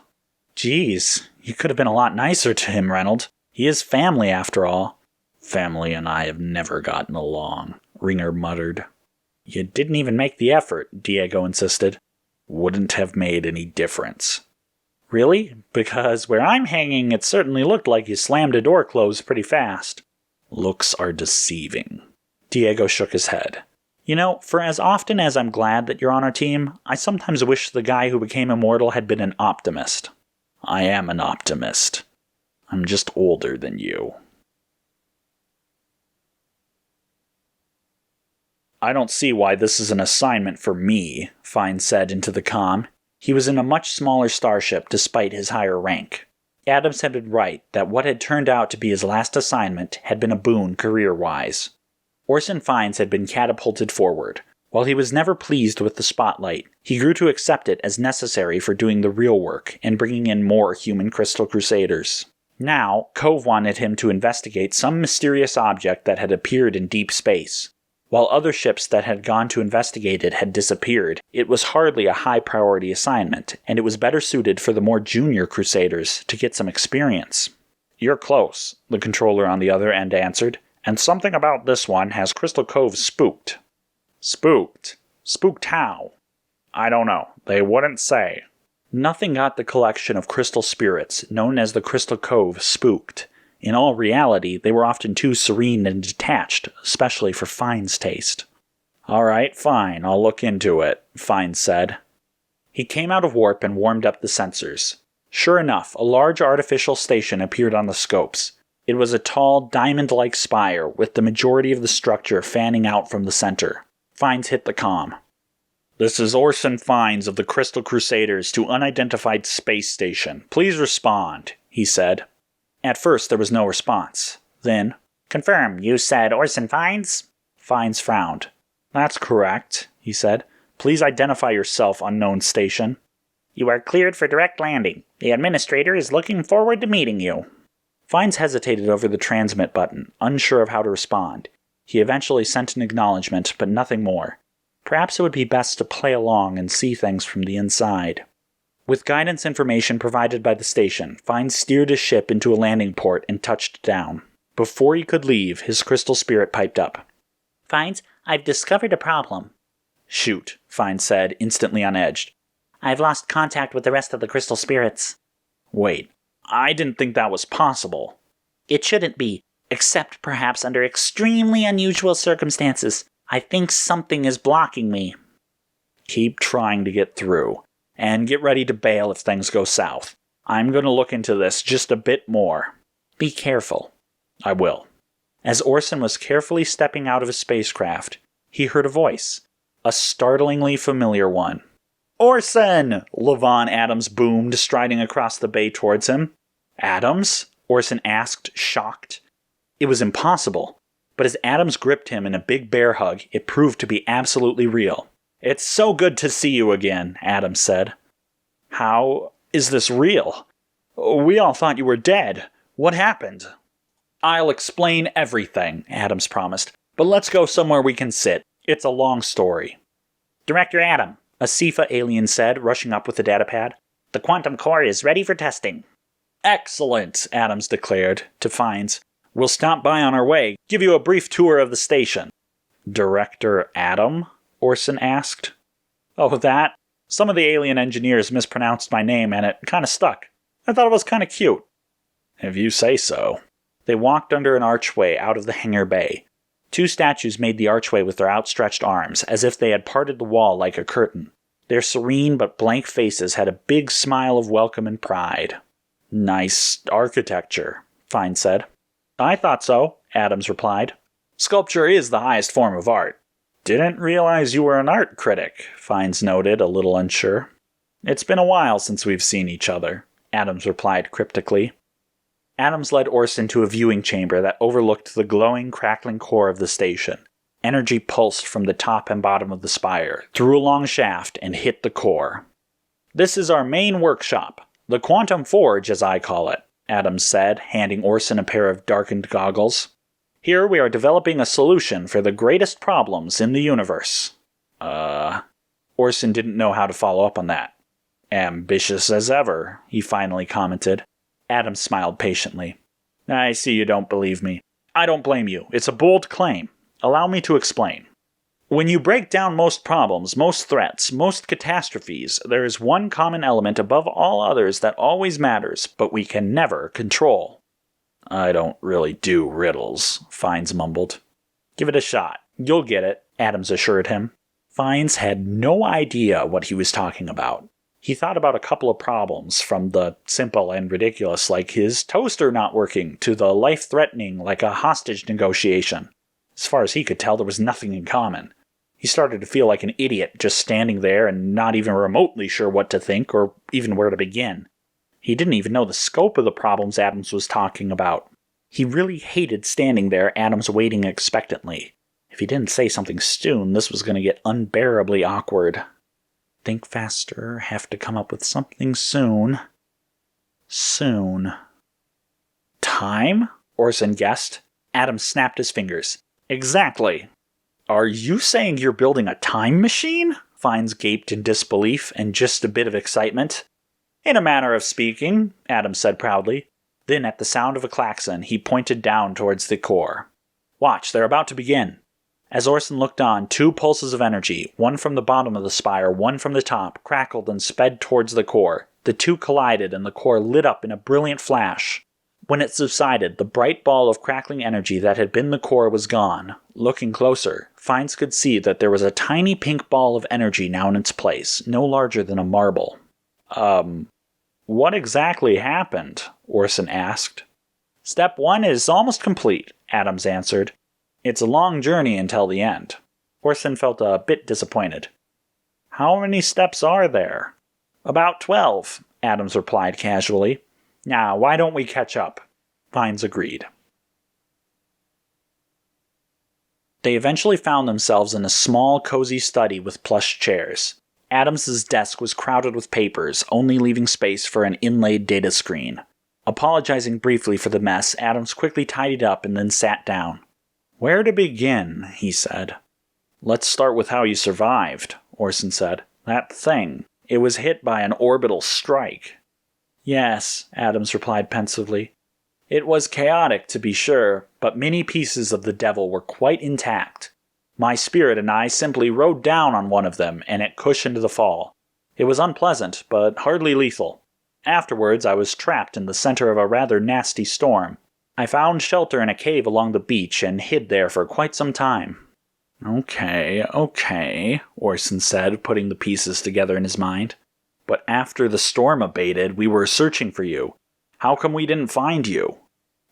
Geez, you could have been a lot nicer to him, Reynold. He is family, after all. Family and I have never gotten along, Ringer muttered. You didn't even make the effort, Diego insisted. Wouldn't have made any difference. Really? Because where I'm hanging, it certainly looked like you slammed a door closed pretty fast. Looks are deceiving. Diego shook his head. You know, for as often as I'm glad that you're on our team, I sometimes wish the guy who became immortal had been an optimist. I am an optimist. I'm just older than you. I don't see why this is an assignment for me, Fine said into the comm. He was in a much smaller starship despite his higher rank. Adams had been right that what had turned out to be his last assignment had been a boon career-wise. Orson Fiennes had been catapulted forward. While he was never pleased with the spotlight, he grew to accept it as necessary for doing the real work and bringing in more human Crystal Crusaders. Now, Cove wanted him to investigate some mysterious object that had appeared in deep space. While other ships that had gone to investigate it had disappeared, it was hardly a high-priority assignment, and it was better suited for the more junior Crusaders to get some experience. "You're close," the controller on the other end answered, "and something about this one has Crystal Cove spooked." "Spooked? Spooked how?" "I don't know. They wouldn't say." Nothing got the collection of crystal spirits, known as the Crystal Cove, spooked. In all reality, they were often too serene and detached, especially for Fine's taste. "All right, fine, I'll look into it," Fine said. He came out of warp and warmed up the sensors. Sure enough, a large artificial station appeared on the scopes. It was a tall, diamond-like spire, with the majority of the structure fanning out from the center. Fines hit the comm. "This is Orson Fines of the Crystal Crusaders to unidentified space station. Please respond," he said. At first, there was no response. Then, "Confirm, you said Orson Fines?" Fines frowned. "That's correct," he said. "Please identify yourself, unknown station." "You are cleared for direct landing. The administrator is looking forward to meeting you." Fines hesitated over the transmit button, unsure of how to respond. He eventually sent an acknowledgement, but nothing more. Perhaps it would be best to play along and see things from the inside. With guidance information provided by the station, Fines steered his ship into a landing port and touched down. Before he could leave, his crystal spirit piped up. "Fines, I've discovered a problem." "Shoot," Fines said, instantly on edge. "I've lost contact with the rest of the crystal spirits." "Wait, I didn't think that was possible." "It shouldn't be, except perhaps under extremely unusual circumstances. I think something is blocking me." "Keep trying to get through. And get ready to bail if things go south. I'm going to look into this just a bit more." "Be careful." "I will." As Orson was carefully stepping out of his spacecraft, he heard a voice. A startlingly familiar one. "Orson!" Levon Adams boomed, striding across the bay towards him. "Adams?" Orson asked, shocked. It was impossible. But as Adams gripped him in a big bear hug, it proved to be absolutely real. "It's so good to see you again," Adams said. "How is this real? We all thought you were dead. What happened?" "I'll explain everything," Adams promised. "But let's go somewhere we can sit. It's a long story." "Director Adam," a Sifa alien said, rushing up with the datapad. "The quantum core is ready for testing." "Excellent," Adams declared, to Fines. "We'll stop by on our way, give you a brief tour of the station." "Director Adam?" Orson asked. "Oh, that? Some of the alien engineers mispronounced my name and it kind of stuck. I thought it was kind of cute." "If you say so." They walked under an archway out of the hangar bay. Two statues made the archway with their outstretched arms, as if they had parted the wall like a curtain. Their serene but blank faces had a big smile of welcome and pride. "Nice architecture," Fine said. "I thought so," Adams replied. "Sculpture is the highest form of art." "Didn't realize you were an art critic," Fines noted, a little unsure. "It's been a while since we've seen each other," Adams replied cryptically. Adams led Orson to a viewing chamber that overlooked the glowing, crackling core of the station. Energy pulsed from the top and bottom of the spire, through a long shaft, and hit the core. "This is our main workshop, the Quantum Forge, as I call it," Adams said, handing Orson a pair of darkened goggles. "Here we are developing a solution for the greatest problems in the universe." Orson didn't know how to follow up on that. "Ambitious as ever," he finally commented. Adams smiled patiently. "I see you don't believe me. I don't blame you. It's a bold claim. Allow me to explain. When you break down most problems, most threats, most catastrophes, there is one common element above all others that always matters, but we can never control." "I don't really do riddles," Fines mumbled. "Give it a shot. You'll get it," Adams assured him. Fines had no idea what he was talking about. He thought about a couple of problems, from the simple and ridiculous like his toaster not working to the life-threatening like a hostage negotiation. As far as he could tell, there was nothing in common. He started to feel like an idiot just standing there and not even remotely sure what to think or even where to begin. He didn't even know the scope of the problems Adams was talking about. He really hated standing there, Adams waiting expectantly. If he didn't say something soon, this was going to get unbearably awkward. Think faster, have to come up with something soon. Soon. "Time?" Orson guessed. Adams snapped his fingers. "Exactly." Are you saying you're building a time machine? Fines gaped in disbelief and just a bit of excitement. In a manner of speaking, Adams said proudly. Then, at the sound of a klaxon, he pointed down towards the core. Watch, they're about to begin. As Orson looked on, 2 pulses of energy, one from the bottom of the spire, one from the top, crackled and sped towards the core. The 2 collided, and the core lit up in a brilliant flash. When it subsided, the bright ball of crackling energy that had been the core was gone. Looking closer, Fines could see that there was a tiny pink ball of energy now in its place, no larger than a marble. What exactly happened? Orson asked. Step 1 is almost complete, Adams answered. It's a long journey until the end. Orson felt a bit disappointed. How many steps are there? About 12, Adams replied casually. Now, why don't we catch up? Fines agreed. They eventually found themselves in a small, cozy study with plush chairs. Adams's desk was crowded with papers, only leaving space for an inlaid data screen. Apologizing briefly for the mess, Adams quickly tidied up and then sat down. Where to begin, he said. Let's start with how you survived, Orson said. That thing. It was hit by an orbital strike. Yes, Adams replied pensively. It was chaotic, to be sure, but many pieces of the devil were quite intact. My spirit and I simply rode down on one of them, and it cushioned the fall. It was unpleasant, but hardly lethal. Afterwards, I was trapped in the center of a rather nasty storm. I found shelter in a cave along the beach and hid there for quite some time. Okay, Orson said, putting the pieces together in his mind. But after the storm abated, we were searching for you. How come we didn't find you?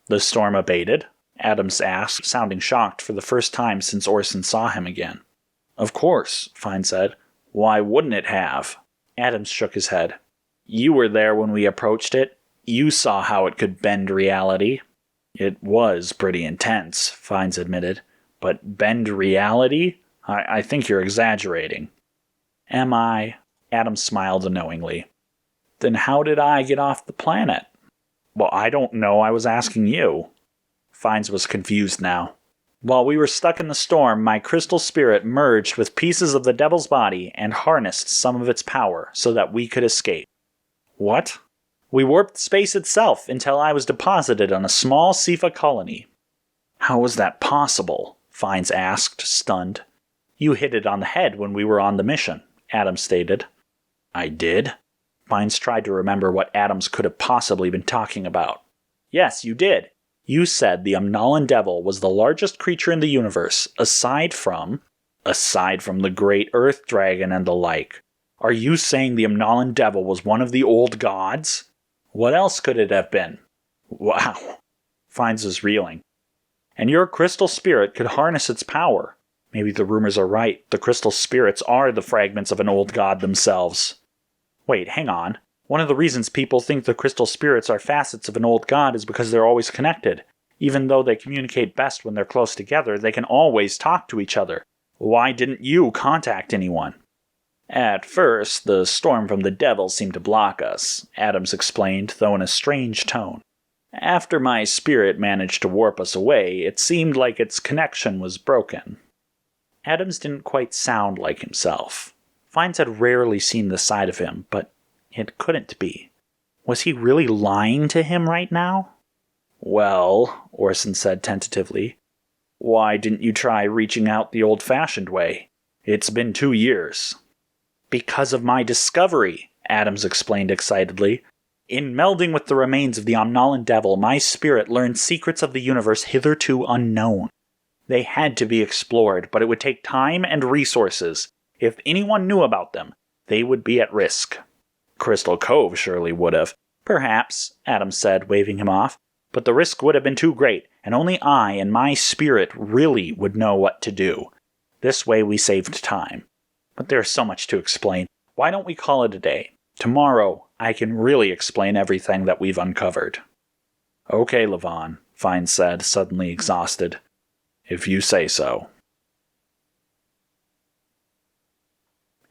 The storm abated? Adams asked, sounding shocked for the first time since Orson saw him again. Of course, Fine said. Why wouldn't it have? Adams shook his head. You were there when we approached it. You saw how it could bend reality. It was pretty intense, Fines admitted. But bend reality? I think you're exaggerating. Am I? Adams smiled knowingly. Then how did I get off the planet? Well, I don't know. I was asking you. Fines was confused now. While we were stuck in the storm, my crystal spirit merged with pieces of the devil's body and harnessed some of its power so that we could escape. What? We warped space itself until I was deposited on a small Sifa colony. How was that possible? Fines asked, stunned. You hit it on the head when we were on the mission, Adams stated. I did? Fines tried to remember what Adams could have possibly been talking about. Yes, you did. You said the Omnalan Devil was the largest creature in the universe, aside from the great Earth Dragon and the like. Are you saying the Omnalan Devil was one of the old gods? What else could it have been? Wow. Fines was reeling. And your crystal spirit could harness its power. Maybe the rumors are right. The crystal spirits are the fragments of an old god themselves. Wait, hang on. One of the reasons people think the crystal spirits are facets of an old god is because they're always connected. Even though they communicate best when they're close together, they can always talk to each other. Why didn't you contact anyone? At first, the storm from the devil seemed to block us, Adams explained, though in a strange tone. After my spirit managed to warp us away, it seemed like its connection was broken. Adams didn't quite sound like himself. Fines had rarely seen this side of him, but it couldn't be. Was he really lying to him right now? Well, Orson said tentatively, why didn't you try reaching out the old-fashioned way? It's been 2 years. Because of my discovery, Adams explained excitedly. In melding with the remains of the Omnalan Devil, my spirit learned secrets of the universe hitherto unknown. They had to be explored, but it would take time and resources. If anyone knew about them, they would be at risk. Crystal Cove surely would have. Perhaps, Adams said, waving him off, but the risk would have been too great, and only I and my spirit really would know what to do. This way we saved time. But there's so much to explain. Why don't we call it a day? Tomorrow, I can really explain everything that we've uncovered. Okay, Levon, Fines said, suddenly exhausted. If you say so.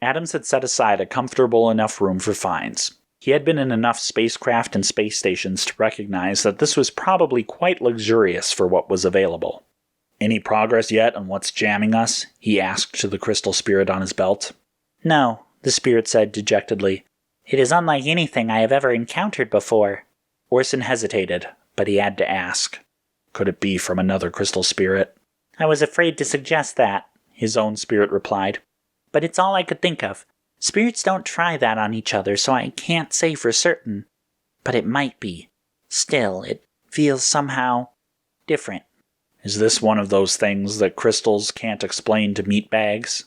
Adams had set aside a comfortable enough room for Fines. He had been in enough spacecraft and space stations to recognize that this was probably quite luxurious for what was available. Any progress yet on what's jamming us? He asked to the crystal spirit on his belt. No, the spirit said dejectedly. It is unlike anything I have ever encountered before. Orson hesitated, but he had to ask. Could it be from another crystal spirit? I was afraid to suggest that, his own spirit replied. But it's all I could think of. Spirits don't try that on each other, so I can't say for certain. But it might be. Still, it feels somehow different. Is this one of those things that crystals can't explain to meatbags?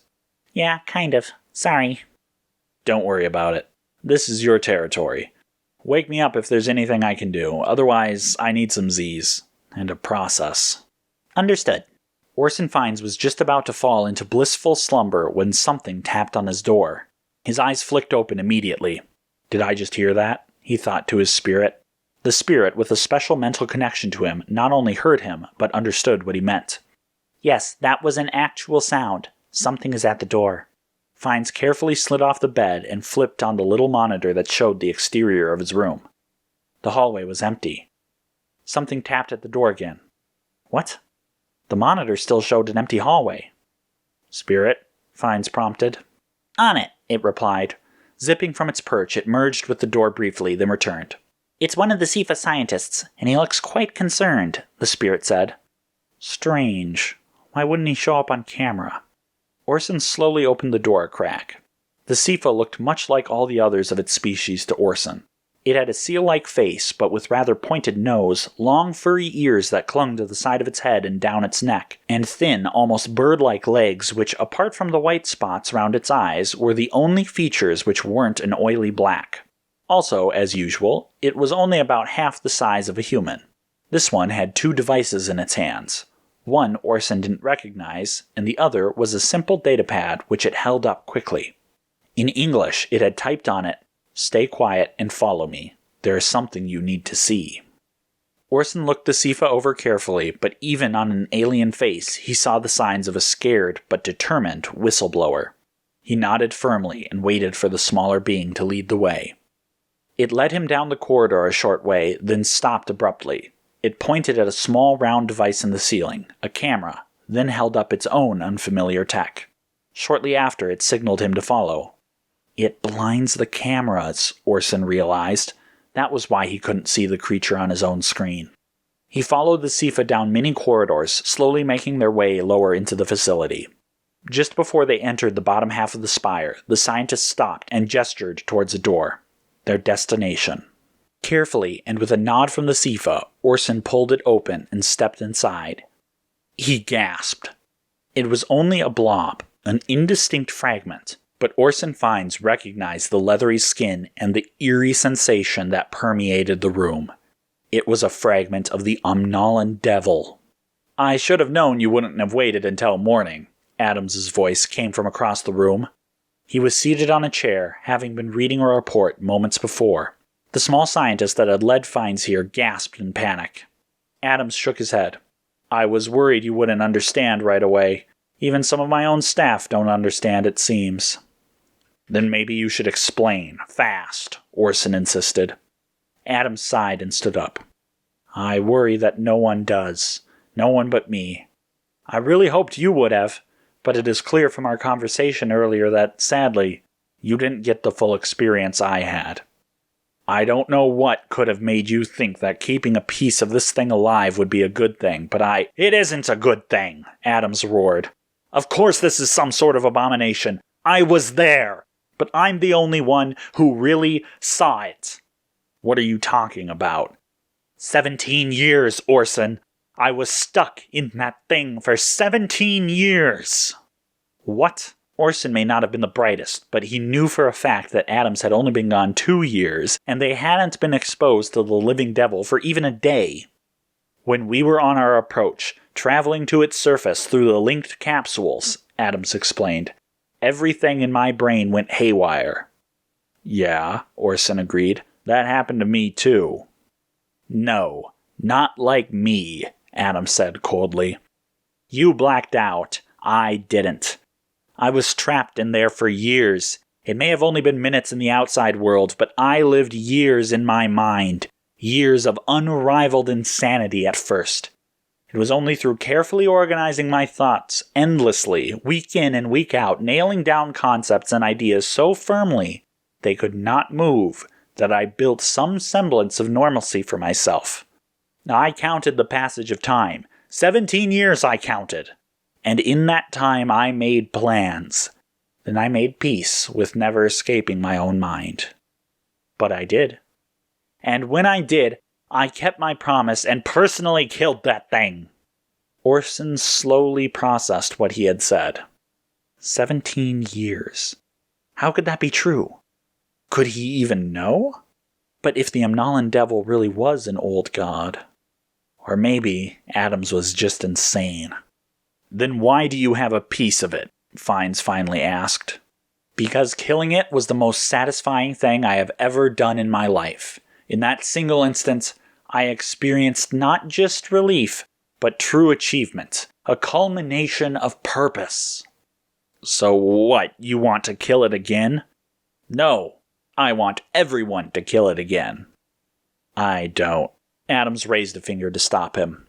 Yeah, kind of. Sorry. Don't worry about it. This is your territory. Wake me up if there's anything I can do. Otherwise, I need some Z's. And a process. Understood. Orson Fiennes was just about to fall into blissful slumber when something tapped on his door. His eyes flicked open immediately. Did I just hear that? He thought to his spirit. The spirit, with a special mental connection to him, not only heard him, but understood what he meant. Yes, that was an actual sound. Something is at the door. Fiennes carefully slid off the bed and flipped on the little monitor that showed the exterior of his room. The hallway was empty. Something tapped at the door again. What? The monitor still showed an empty hallway. Spirit? Fiennes prompted. On it replied. Zipping from its perch, it merged with the door briefly, then returned. It's one of the Sifa scientists, and he looks quite concerned, the spirit said. Strange. Why wouldn't he show up on camera? Orson slowly opened the door a crack. The Sifa looked much like all the others of its species to Orson. It had a seal-like face, but with rather pointed nose, long furry ears that clung to the side of its head and down its neck, and thin, almost bird-like legs which, apart from the white spots around its eyes, were the only features which weren't an oily black. Also, as usual, it was only about half the size of a human. This one had 2 devices in its hands. One Orson didn't recognize, and the other was a simple datapad which it held up quickly. In English, it had typed on it, "Stay quiet and follow me. There is something you need to see." Orson looked the Sifa over carefully, but even on an alien face, he saw the signs of a scared but determined whistleblower. He nodded firmly and waited for the smaller being to lead the way. It led him down the corridor a short way, then stopped abruptly. It pointed at a small round device in the ceiling, a camera, then held up its own unfamiliar tech. Shortly after, it signaled him to follow. It blinds the cameras, Orson realized. That was why he couldn't see the creature on his own screen. He followed the Sifa down many corridors, slowly making their way lower into the facility. Just before they entered the bottom half of the spire, the scientist stopped and gestured towards a door. Their destination. Carefully, and with a nod from the Sifa, Orson pulled it open and stepped inside. He gasped. It was only a blob, an indistinct fragment, but Orson Fiennes recognized the leathery skin and the eerie sensation that permeated the room. It was a fragment of the Omnalan Devil. "I should have known you wouldn't have waited until morning," Adams's voice came from across the room. He was seated on a chair, having been reading a report moments before. The small scientist that had led Fiennes here gasped in panic. Adams shook his head. "I was worried you wouldn't understand right away. Even some of my own staff don't understand, it seems." "Then maybe you should explain, fast," Orson insisted. Adams sighed and stood up. "I worry that no one does. No one but me. I really hoped you would have, but it is clear from our conversation earlier that, sadly, you didn't get the full experience I had. I don't know what could have made you think that keeping a piece of this thing alive would be a good thing, but It isn't a good thing," Adams roared. "Of course this is some sort of abomination. I was there, but I'm the only one who really saw it." "What are you talking about?" 17 years, Orson. I was stuck in that thing for 17 years. What? Orson may not have been the brightest, but he knew for a fact that Adams had only been gone 2 years, and they hadn't been exposed to the living devil for even a day. "When we were on our approach, traveling to its surface through the linked capsules," Adams explained, "everything in my brain went haywire." "Yeah," Orson agreed. "That happened to me too." "No, not like me," Adams said coldly. "You blacked out. I didn't. I was trapped in there for years. It may have only been minutes in the outside world, but I lived years in my mind. Years of unrivaled insanity at first. It was only through carefully organizing my thoughts endlessly, week in and week out, nailing down concepts and ideas so firmly they could not move, that I built some semblance of normalcy for myself. I counted the passage of time. 17 years I counted. And in that time I made plans. Then I made peace with never escaping my own mind. But I did. And when I did, I kept my promise and personally killed that thing. Orson slowly processed what he had said. 17 years. How could that be true? Could he even know? But if the Amnalan Devil really was an old god, or maybe Adams was just insane. Then why do you have a piece of it? Fiennes finally asked. Because killing it was the most satisfying thing I have ever done in my life. In that single instance, I experienced not just relief, but true achievement, a culmination of purpose. So what, you want to kill it again? No, I want everyone to kill it again. I don't. Adams raised a finger to stop him.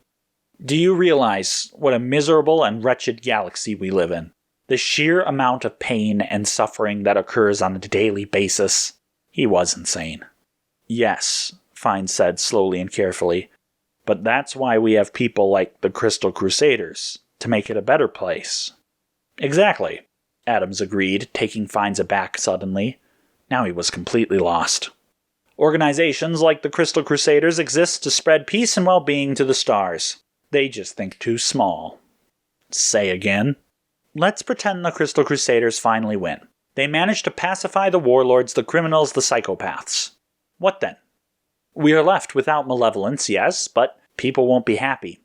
Do you realize what a miserable and wretched galaxy we live in? The sheer amount of pain and suffering that occurs on a daily basis. He was insane. Yes, Fiennes said slowly and carefully, but that's why we have people like the Crystal Crusaders, to make it a better place. Exactly, Adams agreed, taking Fiennes aback suddenly. Now he was completely lost. Organizations like the Crystal Crusaders exist to spread peace and well-being to the stars. They just think too small. Say again? Let's pretend the Crystal Crusaders finally win. They manage to pacify the warlords, the criminals, the psychopaths. What then? We are left without malevolence, yes, but people won't be happy.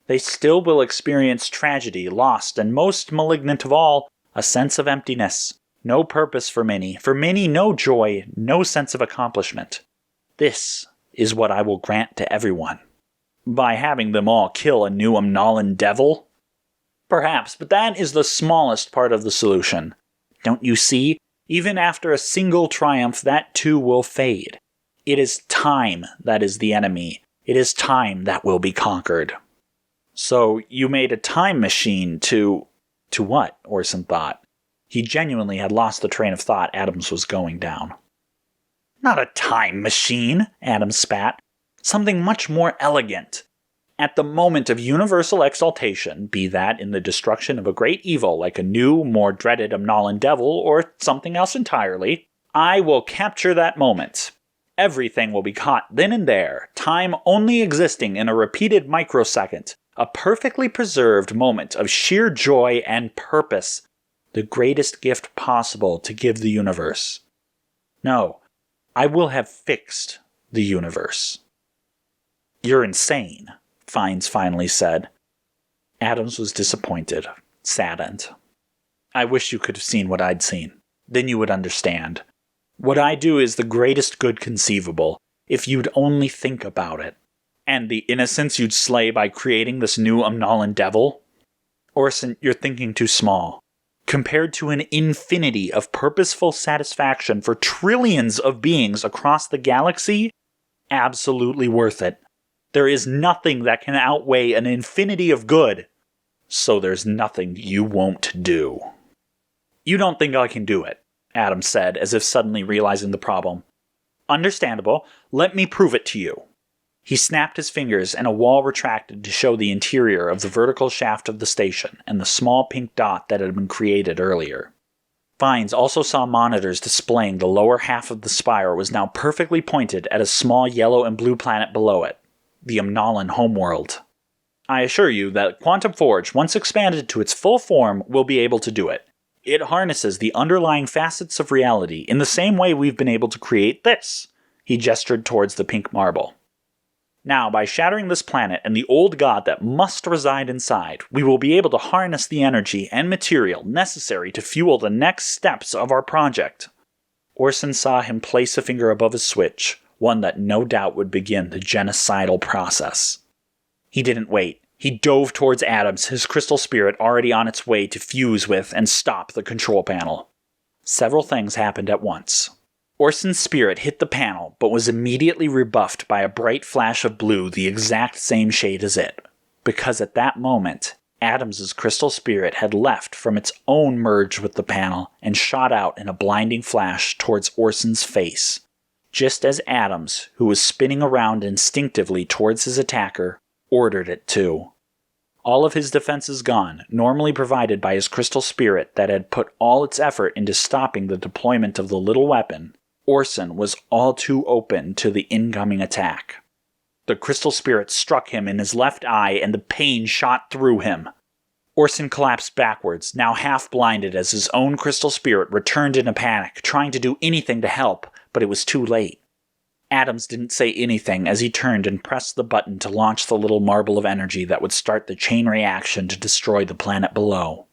They still will experience tragedy, loss, and most malignant of all, a sense of emptiness. No purpose for many, no joy, no sense of accomplishment. This is what I will grant to everyone. By having them all kill a new Amnalan devil? Perhaps, but that is the smallest part of the solution. Don't you see? Even after a single triumph, that too will fade. It is time that is the enemy. It is time that will be conquered. So you made a time machine to... To what? Orson thought. He genuinely had lost the train of thought Adams was going down. Not a time machine, Adams spat. Something much more elegant. At the moment of universal exaltation, be that in the destruction of a great evil like a new, more dreaded Amnalan devil or something else entirely, I will capture that moment. Everything will be caught then and there, time only existing in a repeated microsecond, a perfectly preserved moment of sheer joy and purpose. The greatest gift possible to give the universe. No, I will have fixed the universe. You're insane, Fiennes finally said. Adams was disappointed, saddened. I wish you could have seen what I'd seen. Then you would understand. What I do is the greatest good conceivable, if you'd only think about it. And the innocents you'd slay by creating this new Amnalan devil? Orson, you're thinking too small. Compared to an infinity of purposeful satisfaction for trillions of beings across the galaxy, absolutely worth it. There is nothing that can outweigh an infinity of good. So there's nothing you won't do. You don't think I can do it, Adams said, as if suddenly realizing the problem. Understandable. Let me prove it to you. He snapped his fingers and a wall retracted to show the interior of the vertical shaft of the station and the small pink dot that had been created earlier. Fiennes also saw monitors displaying the lower half of the spire was now perfectly pointed at a small yellow and blue planet below it, the Amnalan homeworld. I assure you that Quantum Forge, once expanded to its full form, will be able to do it. It harnesses the underlying facets of reality in the same way we've been able to create this. He gestured towards the pink marble. Now, by shattering this planet and the old god that must reside inside, we will be able to harness the energy and material necessary to fuel the next steps of our project. Orson saw him place a finger above a switch, one that no doubt would begin the genocidal process. He didn't wait. He dove towards Adams, his crystal spirit already on its way to fuse with and stop the control panel. Several things happened at once. Orson's spirit hit the panel, but was immediately rebuffed by a bright flash of blue the exact same shade as it. because at that moment, Adams's crystal spirit had left from its own merge with the panel and shot out in a blinding flash towards Orson's face, just as Adams, who was spinning around instinctively towards his attacker, ordered it to. All of his defenses gone, normally provided by his crystal spirit that had put all its effort into stopping the deployment of the little weapon, Orson was all too open to the incoming attack. The crystal spirit struck him in his left eye and the pain shot through him. Orson collapsed backwards, now half blinded as his own crystal spirit returned in a panic, trying to do anything to help, but it was too late. Adams didn't say anything as he turned and pressed the button to launch the little marble of energy that would start the chain reaction to destroy the planet below.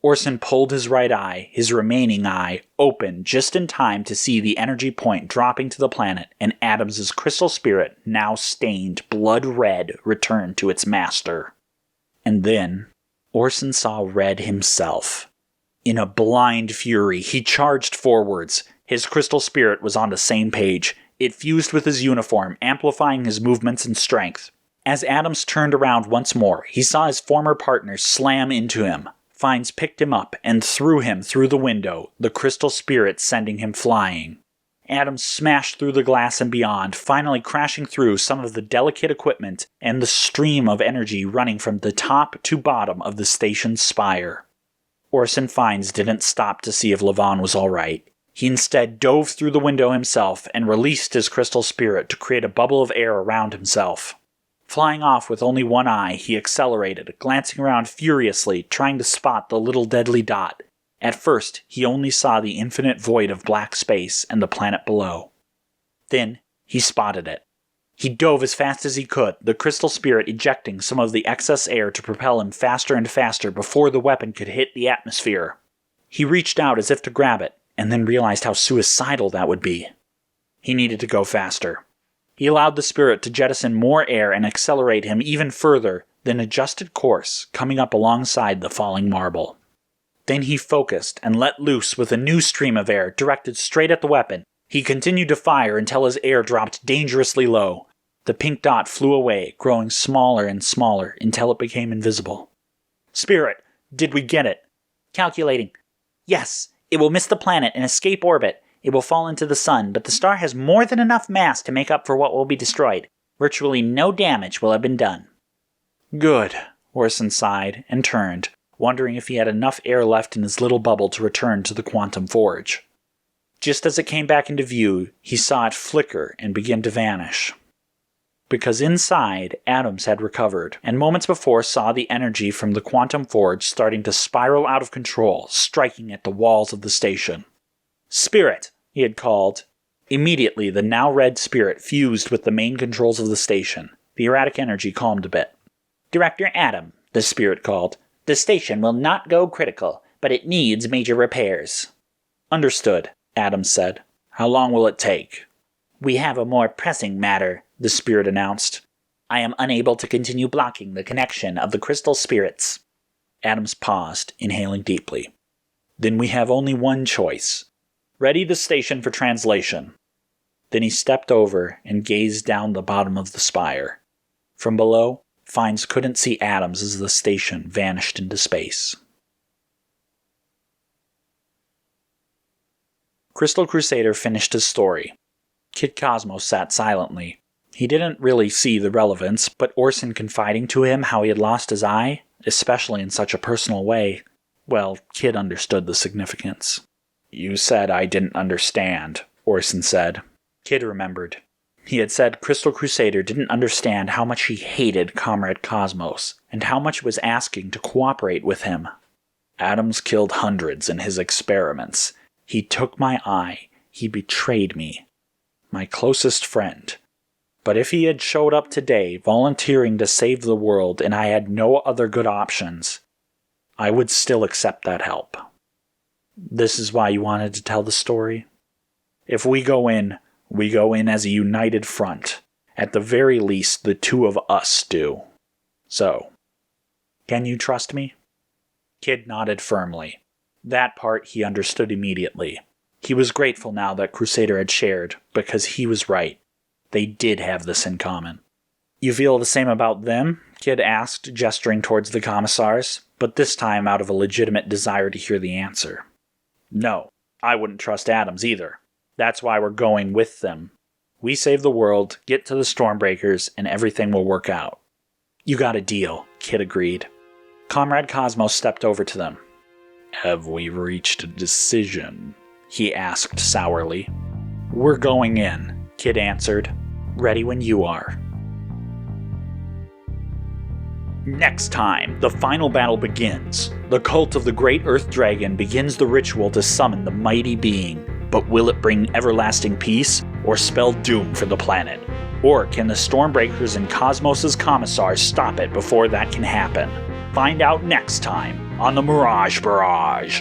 Orson pulled his right eye, his remaining eye, open just in time to see the energy point dropping to the planet and Adams's crystal spirit, now stained blood red, return to its master. And then, Orson saw Red himself. In a blind fury, he charged forwards. His crystal spirit was on the same page. It fused with his uniform, amplifying his movements and strength. As Adams turned around once more, he saw his former partner slam into him. Fiennes picked him up and threw him through the window, the crystal spirit sending him flying. Adams smashed through the glass and beyond, finally crashing through some of the delicate equipment and the stream of energy running from the top to bottom of the station's spire. Orson Fiennes didn't stop to see if Levon was all right. He instead dove through the window himself and released his crystal spirit to create a bubble of air around himself. Flying off with only one eye, he accelerated, glancing around furiously, trying to spot the little deadly dot. At first, he only saw the infinite void of black space and the planet below. Then, he spotted it. He dove as fast as he could, the crystal spirit ejecting some of the excess air to propel him faster and faster before the weapon could hit the atmosphere. He reached out as if to grab it, and then realized how suicidal that would be. He needed to go faster. He allowed the spirit to jettison more air and accelerate him even further, then adjusted course, coming up alongside the falling marble. Then he focused and let loose with a new stream of air directed straight at the weapon. He continued to fire until his air dropped dangerously low. The pink dot flew away, growing smaller and smaller until it became invisible. "Spirit, did we get it?" Calculating. Yes, it will miss the planet and escape orbit. It will fall into the sun, but the star has more than enough mass to make up for what will be destroyed. Virtually no damage will have been done. Good, Orson sighed and turned, wondering if he had enough air left in his little bubble to return to the quantum forge. Just as it came back into view, he saw it flicker and begin to vanish. Because inside, Adams had recovered, and moments before saw the energy from the quantum forge starting to spiral out of control, striking at the walls of the station. "Spirit," he had called. Immediately, the now red spirit fused with the main controls of the station. The erratic energy calmed a bit. "Director Adam," the spirit called. "The station will not go critical, but it needs major repairs." "Understood," Adams said. "How long will it take?" "We have a more pressing matter," the spirit announced. "I am unable to continue blocking the connection of the crystal spirits." Adams paused, inhaling deeply. "Then we have only one choice. Ready the station for translation." Then he stepped over and gazed down the bottom of the spire. From below, Fiennes couldn't see Adams as the station vanished into space. Crystal Crusader finished his story. Kid Cosmos sat silently. He didn't really see the relevance, but Orson confiding to him how he had lost his eye, especially in such a personal way, well, Kid understood the significance. "You said I didn't understand," Orson said. Kid remembered. He had said Crystal Crusader didn't understand how much he hated Comrade Cosmos, and how much he was asking to cooperate with him. "Adams killed hundreds in his experiments. He took my eye. He betrayed me. My closest friend. But if he had showed up today volunteering to save the world and I had no other good options, I would still accept that help. This is why you wanted to tell the story? If we go in as a united front. At the very least, the two of us do. So, can you trust me?" Kid nodded firmly. That part he understood immediately. He was grateful now that Crusader had shared, because he was right. They did have this in common. You feel the same about them? Kid asked, gesturing towards the Commissars, but this time out of a legitimate desire to hear the answer. No, I wouldn't trust Adams either. That's why we're going with them. We save the world, get to the Stormbreakers, and everything will work out. You got a deal, Kid agreed. Comrade Cosmos stepped over to them. Have we reached a decision? He asked sourly. We're going in, Kid answered. Ready when you are. Next time, the final battle begins. The cult of the Great Earth Dragon begins the ritual to summon the mighty being. But will it bring everlasting peace, or spell doom for the planet? Or can the Stormbreakers and Cosmos' Commissars stop it before that can happen? Find out next time on the Mirage Barrage.